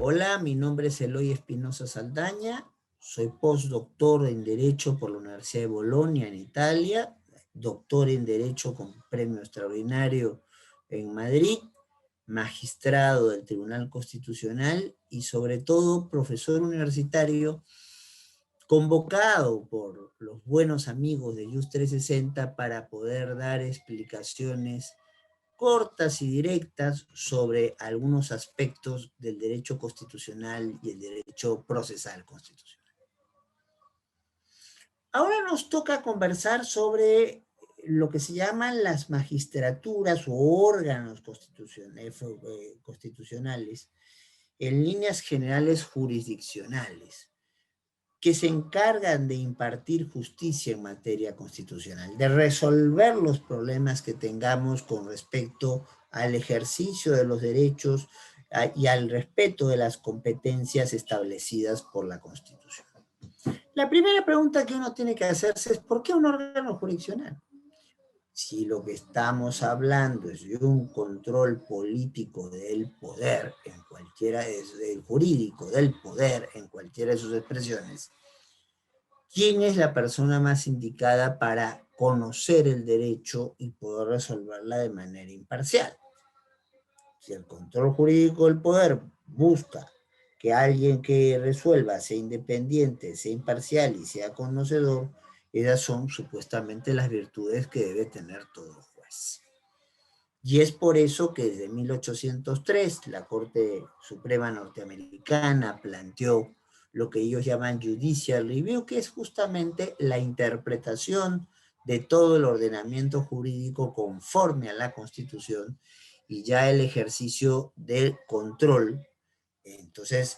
Hola, mi nombre es Eloy Espinosa Saldaña, soy postdoctor en Derecho por la Universidad de Bolonia en Italia, doctor en Derecho con premio extraordinario en Madrid, magistrado del Tribunal Constitucional y sobre todo profesor universitario convocado por los buenos amigos de JUS 360 para poder dar explicaciones cortas y directas sobre algunos aspectos del derecho constitucional y el derecho procesal constitucional. Ahora nos toca conversar sobre lo que se llaman las magistraturas o órganos constitucionales en líneas generales jurisdiccionales, que se encargan de impartir justicia en materia constitucional, de resolver los problemas que tengamos con respecto al ejercicio de los derechos y al respeto de las competencias establecidas por la Constitución. La primera pregunta que uno tiene que hacerse es ¿por qué un órgano jurisdiccional? Si lo que estamos hablando es de un control político del poder, en cualquiera del jurídico del poder, en cualquiera de sus expresiones, ¿quién es la persona más indicada para conocer el derecho y poder resolverla de manera imparcial? Si el control jurídico del poder busca que alguien que resuelva sea independiente, sea imparcial y sea conocedor, esas son supuestamente las virtudes que debe tener todo juez. Y es por eso que desde 1803 la Corte Suprema Norteamericana planteó lo que ellos llaman Judicial Review, que es justamente la interpretación de todo el ordenamiento jurídico conforme a la Constitución y ya el ejercicio del control. Entonces,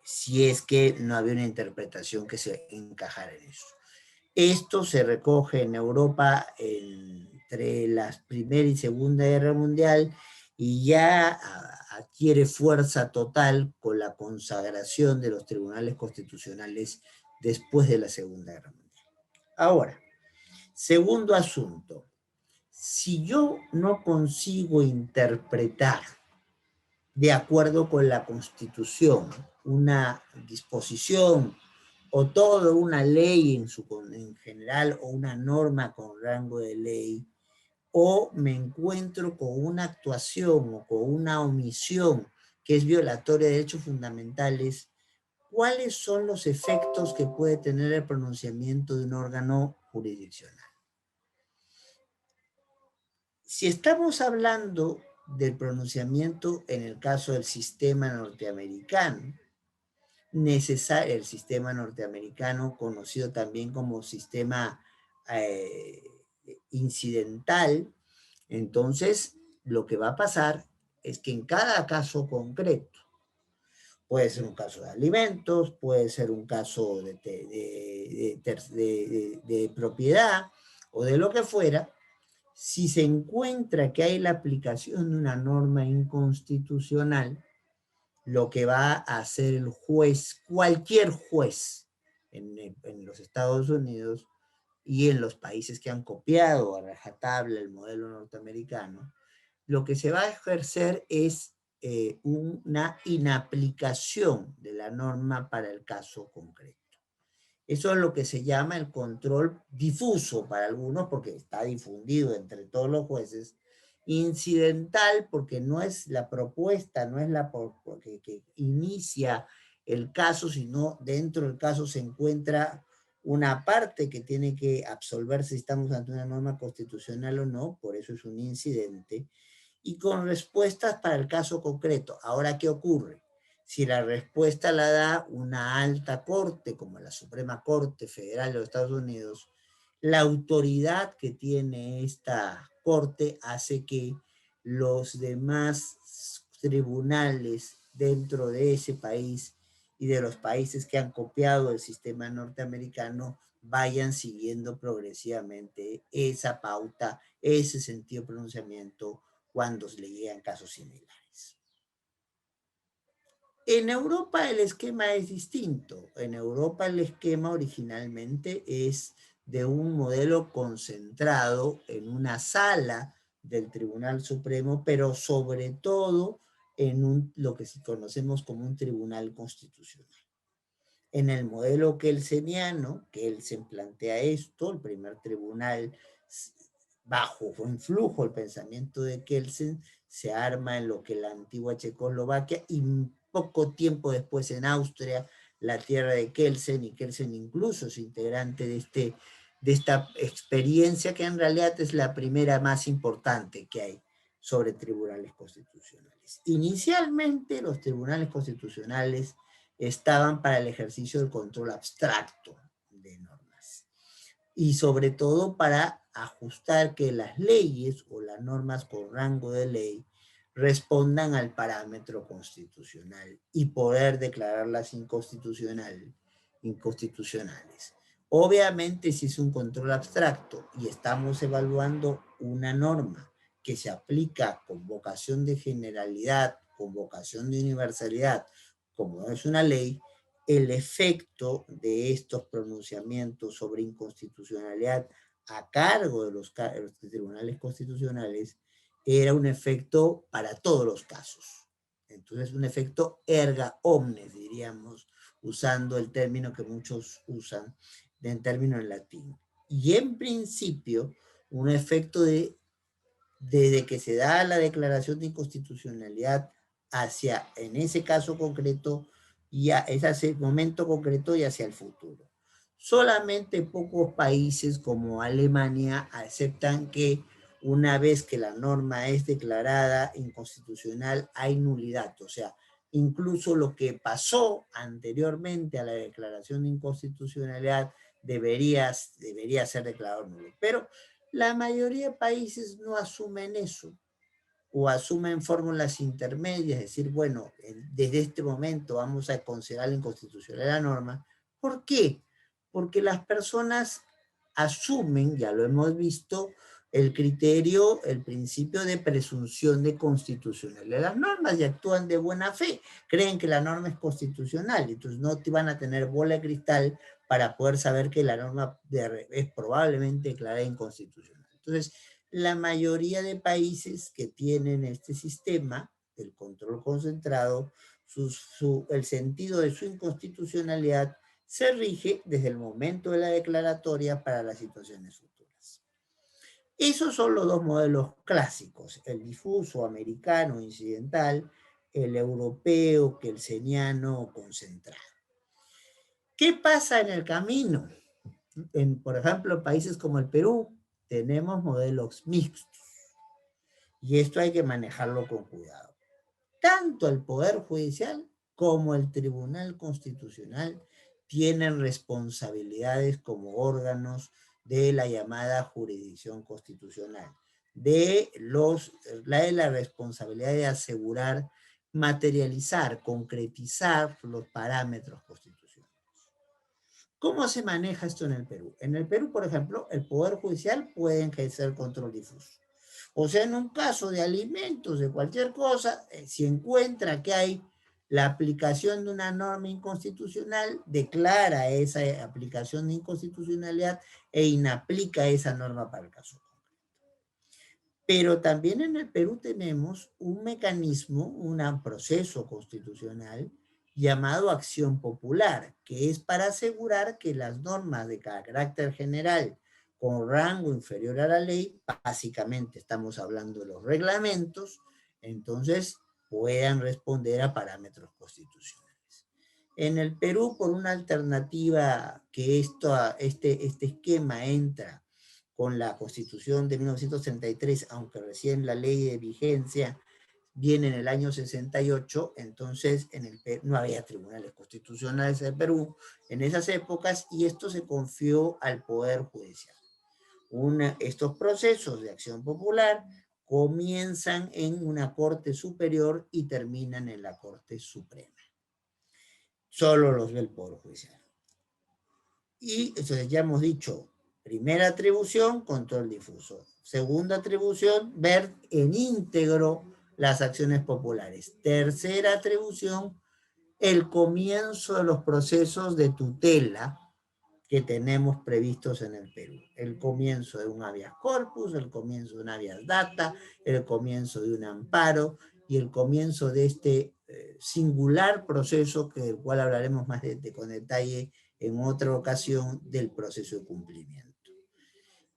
si es que no había una interpretación que se encajara en eso. Esto se recoge en Europa entre la Primera y Segunda Guerra Mundial y ya adquiere fuerza total con la consagración de los tribunales constitucionales después de la Segunda Guerra Mundial. Ahora, segundo asunto, si yo no consigo interpretar de acuerdo con la Constitución una disposición o toda una ley en general o una norma con rango de ley, o me encuentro con una actuación o con una omisión que es violatoria de derechos fundamentales, ¿cuáles son los efectos que puede tener el pronunciamiento de un órgano jurisdiccional? Si estamos hablando del pronunciamiento en el caso del sistema norteamericano, el sistema norteamericano, conocido también como sistema eh, incidental, entonces lo que va a pasar es que en cada caso concreto, puede ser un caso de alimentos, puede ser un caso de propiedad o de lo que fuera, si se encuentra que hay la aplicación de una norma inconstitucional, lo que va a hacer el juez, cualquier juez en los Estados Unidos y en los países que han copiado a rajatabla el modelo norteamericano, lo que se va a ejercer es una inaplicación de la norma para el caso concreto. Eso es lo que se llama el control difuso para algunos, porque está difundido entre todos los jueces, incidental, porque no es la propuesta, no es la que inicia el caso, sino dentro del caso se encuentra una parte que tiene que absolver si estamos ante una norma constitucional o no, por eso es un incidente, y con respuestas para el caso concreto. Ahora, ¿qué ocurre? Si la respuesta la da una alta corte, como la Suprema Corte Federal de los Estados Unidos, la autoridad que tiene esta corte hace que los demás tribunales dentro de ese país y de los países que han copiado el sistema norteamericano vayan siguiendo progresivamente esa pauta, ese sentido de pronunciamiento cuando le llegan casos similares. En Europa el esquema es distinto. En Europa el esquema originalmente es de un modelo concentrado en una sala del Tribunal Supremo, pero sobre todo en lo que conocemos como un tribunal constitucional. En el modelo kelseniano, Kelsen plantea esto, el primer tribunal bajo influjo el pensamiento de Kelsen se arma en lo que la antigua Checoslovaquia y poco tiempo después en Austria, la tierra de Kelsen, y Kelsen incluso es integrante de esta experiencia que en realidad es la primera más importante que hay sobre tribunales constitucionales. Inicialmente los tribunales constitucionales estaban para el ejercicio del control abstracto de normas y sobre todo para ajustar que las leyes o las normas con rango de ley respondan al parámetro constitucional y poder declararlas inconstitucionales. Obviamente, si es un control abstracto y estamos evaluando una norma que se aplica con vocación de generalidad, con vocación de universalidad, como es una ley, el efecto de estos pronunciamientos sobre inconstitucionalidad a cargo de los tribunales constitucionales era un efecto para todos los casos. Entonces, un efecto erga omnes, diríamos, usando el término que muchos usan, en término en latín. Y en principio, un efecto desde que se da la declaración de inconstitucionalidad hacia, en ese caso concreto, es hacia el momento concreto y hacia el futuro. Solamente pocos países como Alemania aceptan que una vez que la norma es declarada inconstitucional hay nulidad, o sea, incluso lo que pasó anteriormente a la declaración de inconstitucionalidad debería ser declarado nulo. Pero la mayoría de países no asumen eso o asumen fórmulas intermedias, es decir, bueno, desde este momento vamos a considerar la inconstitucionalidad de la norma. ¿Por qué? Porque las personas asumen, ya lo hemos visto, el criterio, el principio de presunción de constitucionalidad de las normas y actúan de buena fe, creen que la norma es constitucional, entonces no te van a tener bola de cristal para poder saber que la norma es probablemente declarada inconstitucional. Entonces, la mayoría de países que tienen este sistema del control concentrado, el sentido de su inconstitucionalidad se rige desde el momento de la declaratoria para las situaciones futuras. Esos son los dos modelos clásicos, el difuso americano incidental, el europeo kelseniano o concentrado. ¿Qué pasa en el camino? Por ejemplo, en países como el Perú, tenemos modelos mixtos. Y esto hay que manejarlo con cuidado. Tanto el Poder Judicial como el Tribunal Constitucional tienen responsabilidades como órganos de la llamada jurisdicción constitucional, de la responsabilidad de asegurar, materializar, concretizar los parámetros constitucionales. ¿Cómo se maneja esto en el Perú? En el Perú, por ejemplo, el Poder Judicial puede ejercer control difuso. O sea, en un caso de alimentos, de cualquier cosa, si encuentra que hay la aplicación de una norma inconstitucional, declara esa aplicación de inconstitucionalidad e inaplica esa norma para el caso. Pero también en el Perú tenemos un mecanismo, un proceso constitucional llamado acción popular, que es para asegurar que las normas de carácter general con rango inferior a la ley, básicamente estamos hablando de los reglamentos, entonces puedan responder a parámetros constitucionales. En el Perú, por una alternativa que este esquema entra con la Constitución de 1933, aunque recién la ley de vigencia viene en el año 68, entonces no había tribunales constitucionales en Perú en esas épocas y esto se confió al Poder Judicial. Estos procesos de acción popular comienzan en una Corte Superior y terminan en la Corte Suprema. Solo los ve el Poder Judicial. Y entonces ya hemos dicho, primera atribución, control difuso. Segunda atribución, ver en íntegro las acciones populares. Tercera atribución, el comienzo de los procesos de tutela que tenemos previstos en el Perú. El comienzo de un habeas corpus, el comienzo de un habeas data, el comienzo de un amparo y el comienzo de este singular proceso, del cual hablaremos más con detalle en otra ocasión, del proceso de cumplimiento.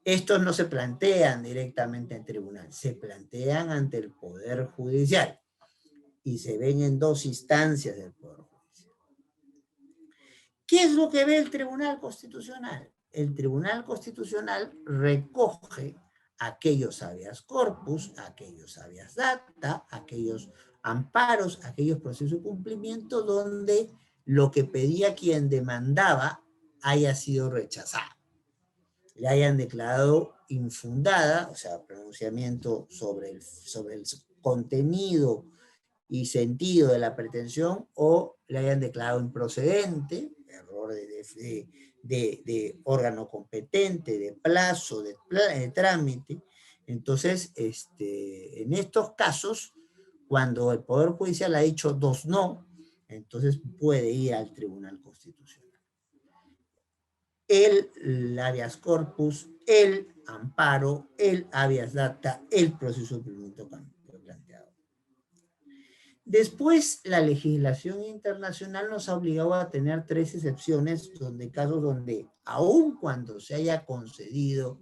Estos no se plantean directamente en tribunal, se plantean ante el Poder Judicial y se ven en dos instancias del Poder Judicial. ¿Qué es lo que ve el Tribunal Constitucional? El Tribunal Constitucional recoge aquellos habeas corpus, aquellos habeas data, aquellos amparos, aquellos procesos de cumplimiento donde lo que pedía quien demandaba haya sido rechazado, le hayan declarado infundada, o sea, pronunciamiento sobre el contenido y sentido de la pretensión, o le hayan declarado improcedente, error de órgano competente, de plazo, de trámite. Entonces, en estos casos, cuando el Poder Judicial ha dicho dos no, entonces puede ir al Tribunal Constitucional. El habeas corpus, el amparo, el habeas data, el proceso de cumplimiento planteado. Después, la legislación internacional nos ha obligado a tener 3 excepciones, casos donde, aun cuando se haya concedido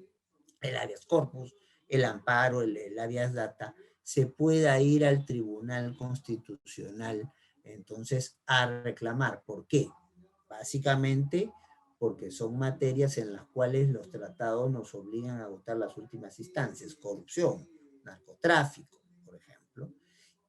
el habeas corpus, el amparo, el habeas data, se pueda ir al Tribunal Constitucional, entonces, a reclamar. ¿Por qué? Básicamente, porque son materias en las cuales los tratados nos obligan a agotar las últimas instancias, corrupción, narcotráfico, por ejemplo,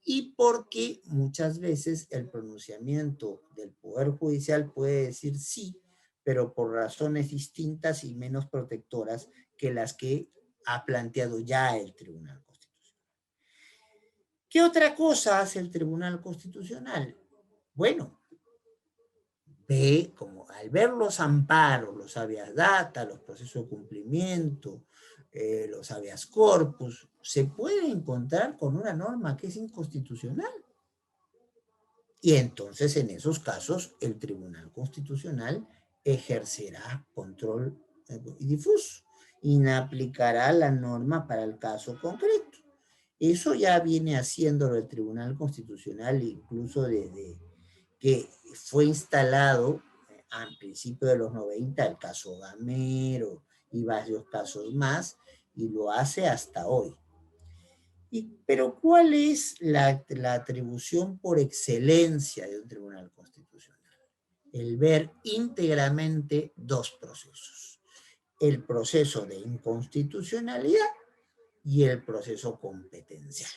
y porque muchas veces el pronunciamiento del Poder Judicial puede decir sí, pero por razones distintas y menos protectoras que las que ha planteado ya el Tribunal Constitucional. ¿Qué otra cosa hace el Tribunal Constitucional? Bueno, al ver los amparos, los habeas data, los procesos de cumplimiento, los habeas corpus, se puede encontrar con una norma que es inconstitucional. Y entonces, en esos casos, el Tribunal Constitucional ejercerá control difuso y aplicará la norma para el caso concreto. Eso ya viene haciéndolo el Tribunal Constitucional incluso desde que fue instalado a principios de los 90, el caso Gamero y varios casos más, y lo hace hasta hoy. Pero ¿cuál es la atribución por excelencia de un Tribunal Constitucional? El ver íntegramente dos procesos. El proceso de inconstitucionalidad y el proceso competencial.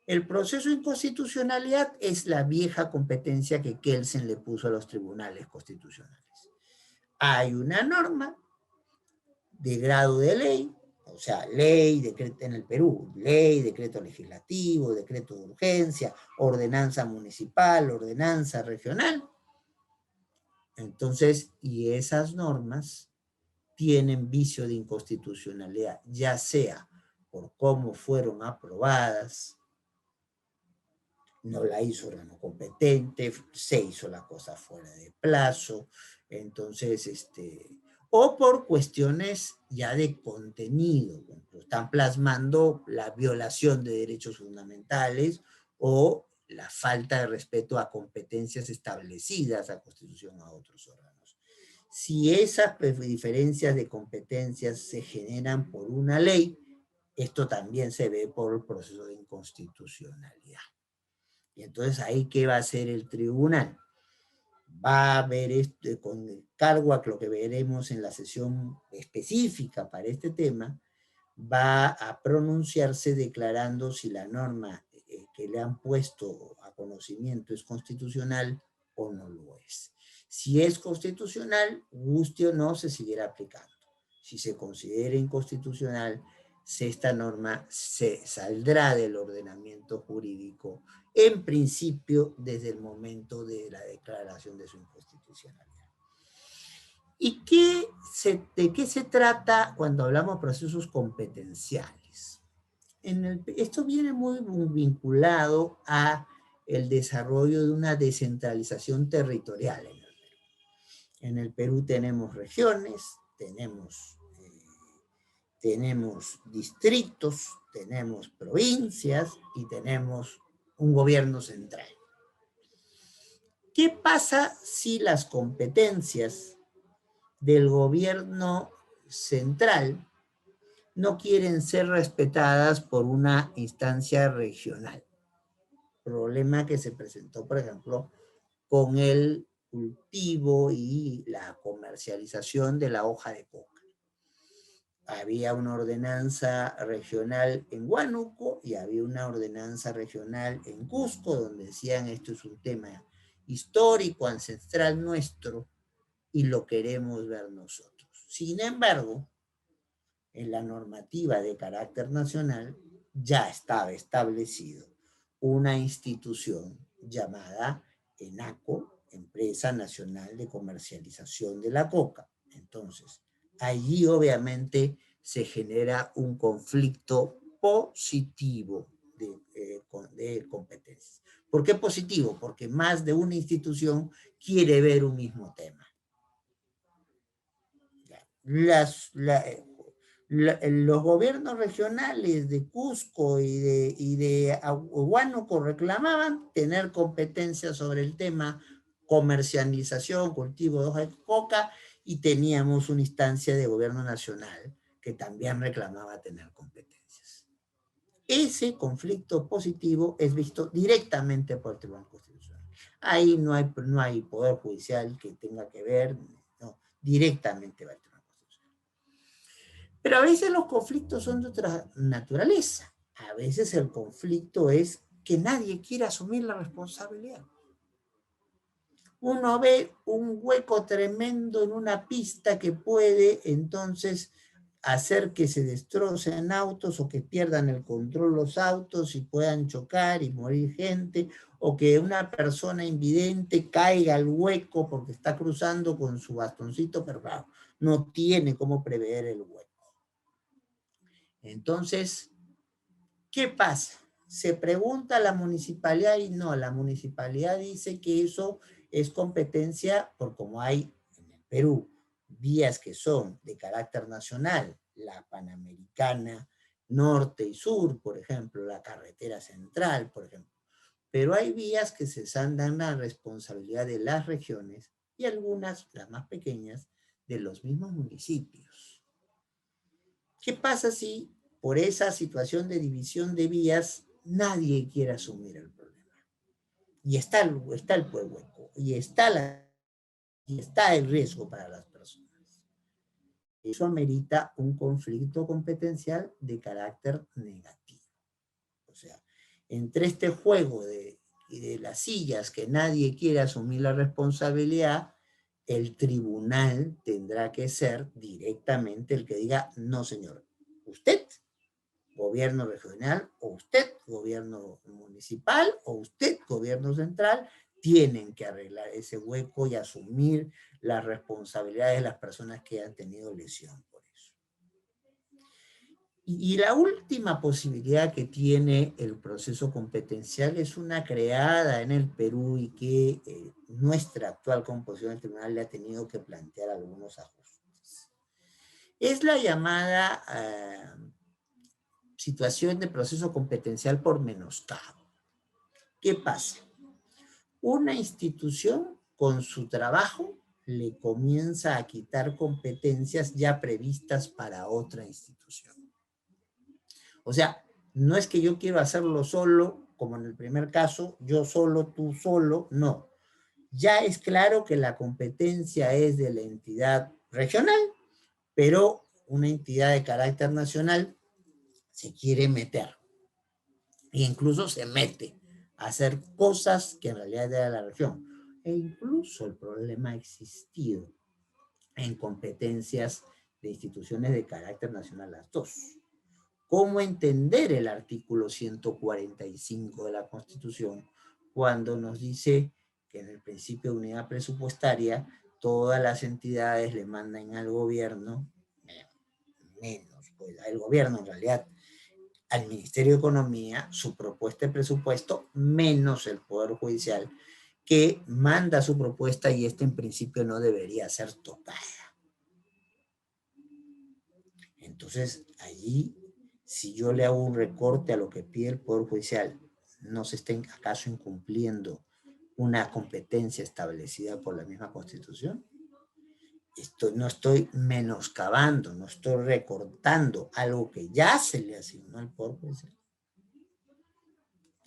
El proceso de inconstitucionalidad es la vieja competencia que Kelsen le puso a los tribunales constitucionales. Hay una norma de grado de ley, o sea, ley, decreto en el Perú, ley, decreto legislativo, decreto de urgencia, ordenanza municipal, ordenanza regional. Entonces, y esas normas tienen vicio de inconstitucionalidad, ya sea por cómo fueron aprobadas, no la hizo órgano competente, se hizo la cosa fuera de plazo, entonces, o por cuestiones ya de contenido, están plasmando la violación de derechos fundamentales o la falta de respeto a competencias establecidas a Constitución a otros órganos. Si esas diferencias de competencias se generan por una ley, esto también se ve por el proceso de inconstitucionalidad. Y entonces ahí, ¿qué va a hacer el tribunal? Va a ver con cargo a lo que veremos en la sesión específica para este tema, va a pronunciarse declarando si la norma que le han puesto a conocimiento es constitucional o no lo es. Si es constitucional, guste o no, se seguirá aplicando. Si se considera inconstitucional, esta norma se saldrá del ordenamiento jurídico, en principio, desde el momento de la declaración de su inconstitucionalidad. ¿Y de qué se trata cuando hablamos de procesos competenciales? Esto viene muy vinculado a el desarrollo de una descentralización territorial en el Perú. En el Perú tenemos regiones, tenemos distritos, tenemos provincias y tenemos un gobierno central. ¿Qué pasa si las competencias del gobierno central no quieren ser respetadas por una instancia regional? Problema que se presentó, por ejemplo, con el cultivo y la comercialización de la hoja de coca. Había una ordenanza regional en Huánuco y había una ordenanza regional en Cusco, donde decían esto es un tema histórico, ancestral nuestro, y lo queremos ver nosotros. Sin embargo, en la normativa de carácter nacional ya estaba establecido una institución llamada ENACO, Empresa Nacional de Comercialización de la Coca. Entonces, allí obviamente se genera un conflicto positivo de competencias. ¿Por qué positivo? Porque más de una institución quiere ver un mismo tema. Los gobiernos regionales de Cusco y de Huánuco reclamaban tener competencia sobre el tema comercialización, cultivo de hoja de coca, y teníamos una instancia de gobierno nacional que también reclamaba tener competencias. Ese conflicto positivo es visto directamente por el Tribunal Constitucional. Ahí no hay poder judicial que tenga que ver, no, directamente va al Tribunal Constitucional. Pero a veces los conflictos son de otra naturaleza. A veces el conflicto es que nadie quiere asumir la responsabilidad. Uno ve un hueco tremendo en una pista que puede entonces hacer que se destrocen autos o que pierdan el control los autos y puedan chocar y morir gente, o que una persona invidente caiga al hueco porque está cruzando con su bastoncito, pero claro, no tiene cómo prever el hueco. Entonces, ¿qué pasa? Se pregunta a la municipalidad y no, la municipalidad dice que eso es competencia, por como hay en el Perú vías que son de carácter nacional, la Panamericana Norte y Sur, por ejemplo, la carretera central, por ejemplo. Pero hay vías que se dan la responsabilidad de las regiones y algunas, las más pequeñas, de los mismos municipios. ¿Qué pasa si por esa situación de división de vías nadie quiere asumir el problema? Y está el hueco, y está el riesgo para las personas. Eso amerita un conflicto competencial de carácter negativo. O sea, entre este juego de las sillas que nadie quiere asumir la responsabilidad, el tribunal tendrá que ser directamente el que diga, no señor, usted, gobierno regional, o usted, gobierno municipal, o usted, gobierno central, tienen que arreglar ese hueco y asumir las responsabilidades de las personas que han tenido lesión por eso. Y la última posibilidad que tiene el proceso competencial es una creada en el Perú y que nuestra actual composición del tribunal le ha tenido que plantear algunos ajustes. Es la llamada situación de proceso competencial por menoscabo. ¿Qué pasa? Una institución con su trabajo le comienza a quitar competencias ya previstas para otra institución. O sea, no es que yo quiero hacerlo solo, como en el primer caso, yo solo, tú solo, no. Ya es claro que la competencia es de la entidad regional, pero una entidad de carácter nacional se quiere meter. E incluso se mete a hacer cosas que en realidad era la región. E incluso el problema ha existido en competencias de instituciones de carácter nacional, las dos. ¿Cómo entender el artículo 145 de la Constitución cuando nos dice que en el principio de unidad presupuestaria todas las entidades le mandan al gobierno, menos, pues el gobierno en realidad, al Ministerio de Economía, su propuesta de presupuesto, menos el Poder Judicial, que manda su propuesta y en principio no debería ser tocada? Entonces, allí Si yo le hago un recorte a lo que pide el Poder Judicial, ¿no se está acaso incumpliendo una competencia establecida por la misma Constitución? No estoy menoscabando, no estoy recortando algo que ya se le asignó al Poder Judicial.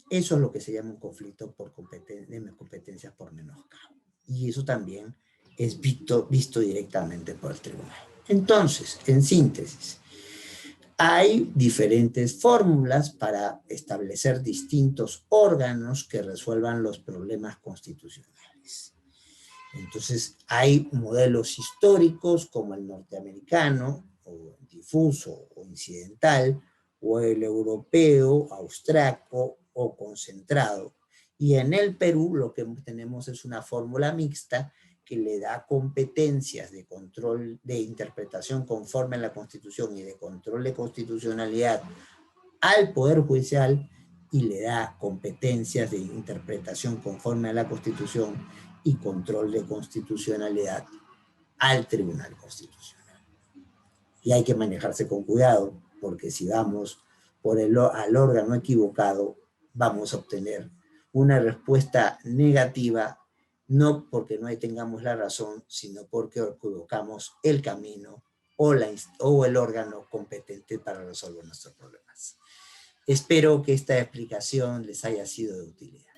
Eso es lo que se llama un conflicto por competencias por menoscabo. Y eso también es visto directamente por el tribunal. Entonces, en síntesis, hay diferentes fórmulas para establecer distintos órganos que resuelvan los problemas constitucionales. Entonces, hay modelos históricos como el norteamericano, o difuso, o incidental, o el europeo, austriaco, o concentrado. Y en el Perú lo que tenemos es una fórmula mixta que le da competencias de control, de interpretación conforme a la Constitución y de control de constitucionalidad al Poder Judicial y le da competencias de interpretación conforme a la Constitución y control de constitucionalidad al Tribunal Constitucional. Y hay que manejarse con cuidado, porque si vamos al órgano equivocado, vamos a obtener una respuesta negativa, no porque no tengamos la razón, sino porque equivocamos el camino o el órgano competente para resolver nuestros problemas. Espero que esta explicación les haya sido de utilidad.